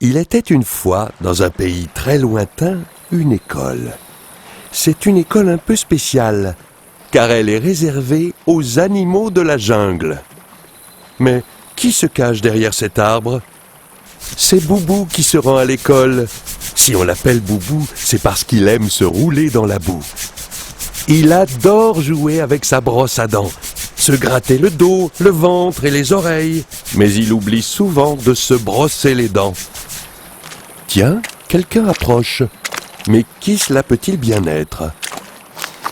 Il était une fois, dans un pays très lointain, une école. C'est une école un peu spéciale, car elle est réservée aux animaux de la jungle. Mais qui se cache derrière cet arbre? C'est Boubou qui se rend à l'école. Si on l'appelle Boubou, c'est parce qu'il aime se rouler dans la boue. Il adore jouer avec sa brosse à dents, se gratter le dos, le ventre et les oreilles, mais il oublie souvent de se brosser les dents. Tiens, quelqu'un approche. Mais qui cela peut-il bien être?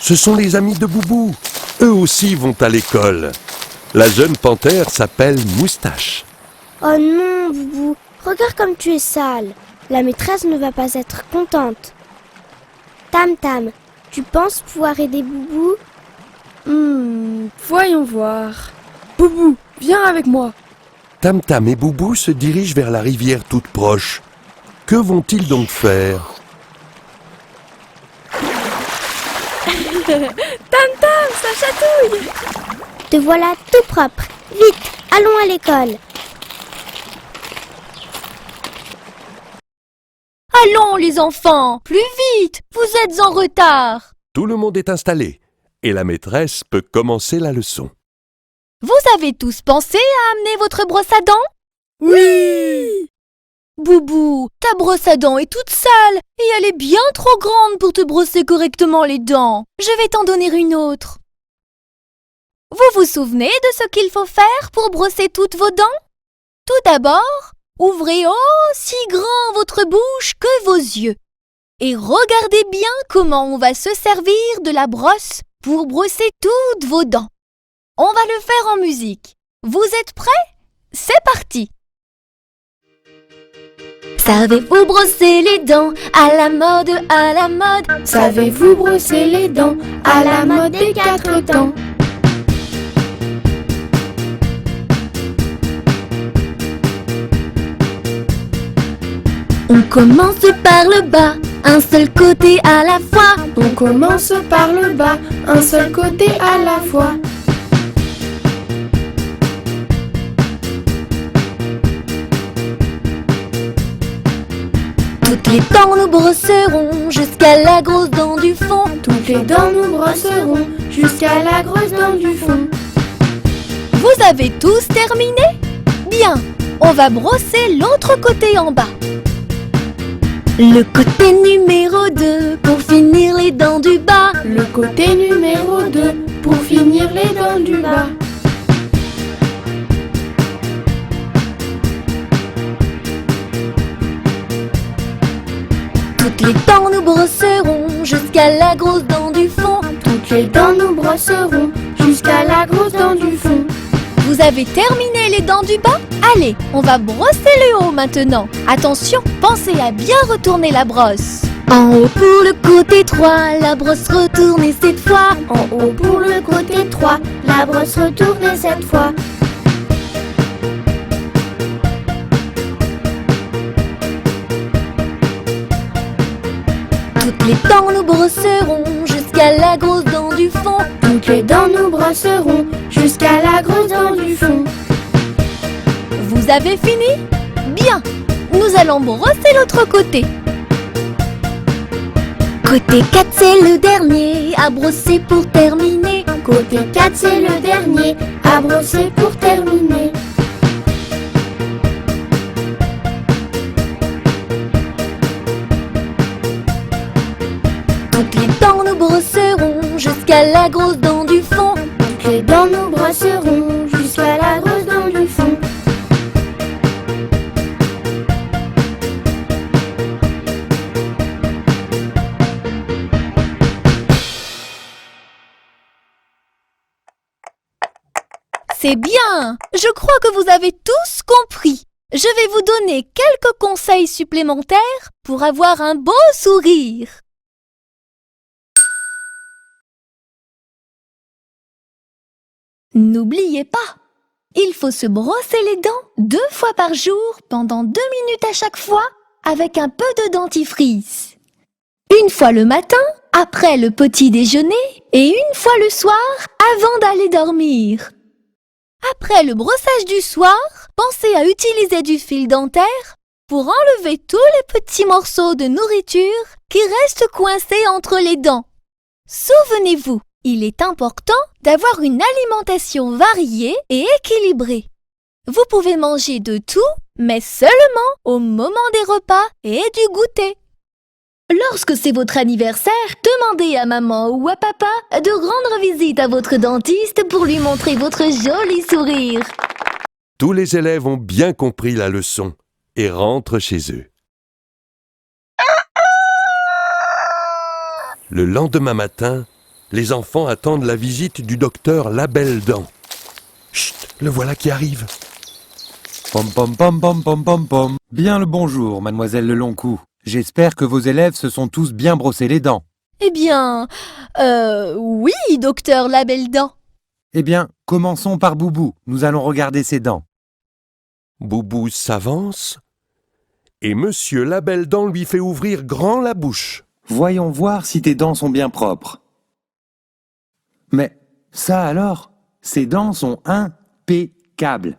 Ce sont les amis de Boubou. Eux aussi vont à l'école. La jeune panthère s'appelle Moustache. Oh non, Boubou, regarde comme tu es sale. La maîtresse ne va pas être contente. Tam Tam, tu penses pouvoir aider Boubou? Voyons voir. Boubou, viens avec moi. Tam Tam et Boubou se dirigent vers la rivière toute proche. Que vont-ils donc faire? Tam Tam, ça chatouille. Te voilà tout propre. Vite, allons à l'école. Allons les enfants, plus vite, vous êtes en retard. Tout le monde est installé et la maîtresse peut commencer la leçon. Vous avez tous pensé à amener votre brosse à dents? Oui. Boubou, ta brosse à dents est toute sale et elle est bien trop grande pour te brosser correctement les dents. Je vais t'en donner une autre. Vous vous souvenez de ce qu'il faut faire pour brosser toutes vos dents? Tout d'abord, ouvrez aussi grand votre bouche que vos yeux et regardez bien comment on va se servir de la brosse pour brosser toutes vos dents. On va le faire en musique. Vous êtes prêts? C'est parti! Savez-vous brosser les dents à la mode, à la mode? Savez-vous brosser les dents à la mode des 4 temps? On commence par le bas, un seul côté à la fois. On commence par le bas, un seul côté à la fois. Toutes les dents nous brosserons jusqu'à la grosse dent du fond. Toutes les dents nous brosserons jusqu'à la grosse dent du fond. Vous avez tous terminé? Bien, on va brosser l'autre côté en bas. Le côté numéro 2 pour finir les dents du bas. Le côté numéro 2 pour finir les dents du bas. Toutes les dents nous brosserons jusqu'à la grosse dent du fond. Toutes les dents nous brosserons jusqu'à la grosse dent du fond. Vous avez terminé les dents du bas? Allez, on va brosser le haut maintenant. Attention, pensez à bien retourner la brosse. En haut pour le côté 3, la brosse retournée cette fois. En haut pour le côté 3, la brosse retournée cette fois. Toutes les dents nous brosserons jusqu'à la grosse dent du fond. Toutes les dents nous brosserons jusqu'à la grosse dent du fond. Vous avez fini? Bien, nous allons brosser l'autre côté. Côté 4, c'est le dernier à brosser pour terminer. Côté 4, c'est le dernier à brosser pour terminer. Toutes les dents nous brosserons jusqu'à la grosse dent du fond. Toutes les dents nous brosserons jusqu'à la grosse dent du fond. C'est bien! Je crois que vous avez tous compris. Je vais vous donner quelques conseils supplémentaires pour avoir un beau sourire. N'oubliez pas, il faut se brosser les dents 2 fois par jour pendant 2 minutes à chaque fois avec un peu de dentifrice. Une fois le matin, après le petit déjeuner et une fois le soir avant d'aller dormir. Après le brossage du soir, pensez à utiliser du fil dentaire pour enlever tous les petits morceaux de nourriture qui restent coincés entre les dents. Souvenez-vous, il est important d'avoir une alimentation variée et équilibrée. Vous pouvez manger de tout, mais seulement au moment des repas et du goûter. Lorsque c'est votre anniversaire, demandez à maman ou à papa de rendre visite à votre dentiste pour lui montrer votre joli sourire. Tous les élèves ont bien compris la leçon et rentrent chez eux. Le lendemain matin, les enfants attendent la visite du docteur Labelle-Dent. Chut, le voilà qui arrive. Pom pom pom pom pom pom pom. Bien le bonjour, mademoiselle Le Long-Cou. J'espère que vos élèves se sont tous bien brossés les dents. Eh bien, oui, docteur Labelle-Dent. Eh bien, commençons par Boubou. Nous allons regarder ses dents. Boubou s'avance et Monsieur Labelle-Dent lui fait ouvrir grand la bouche. Voyons voir si tes dents sont bien propres. Mais ça alors, ces dents sont impeccables.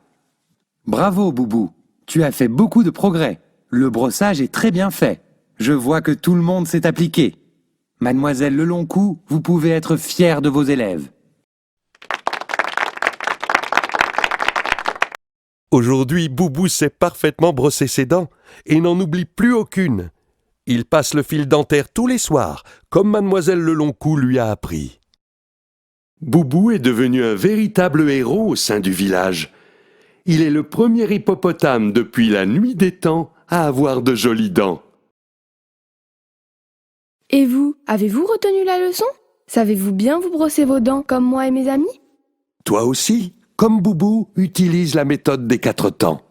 Bravo Boubou, tu as fait beaucoup de progrès. Le brossage est très bien fait. Je vois que tout le monde s'est appliqué. Mademoiselle Le Long-Cou, vous pouvez être fière de vos élèves. Aujourd'hui, Boubou sait parfaitement brosser ses dents et n'en oublie plus aucune. Il passe le fil dentaire tous les soirs, comme mademoiselle Le Long-Cou lui a appris. Boubou est devenu un véritable héros au sein du village. Il est le premier hippopotame depuis la nuit des temps à avoir de jolies dents. Et vous, avez-vous retenu la leçon? Savez-vous bien vous brosser vos dents comme moi et mes amis? Toi aussi, comme Boubou, utilise la méthode des 4 temps.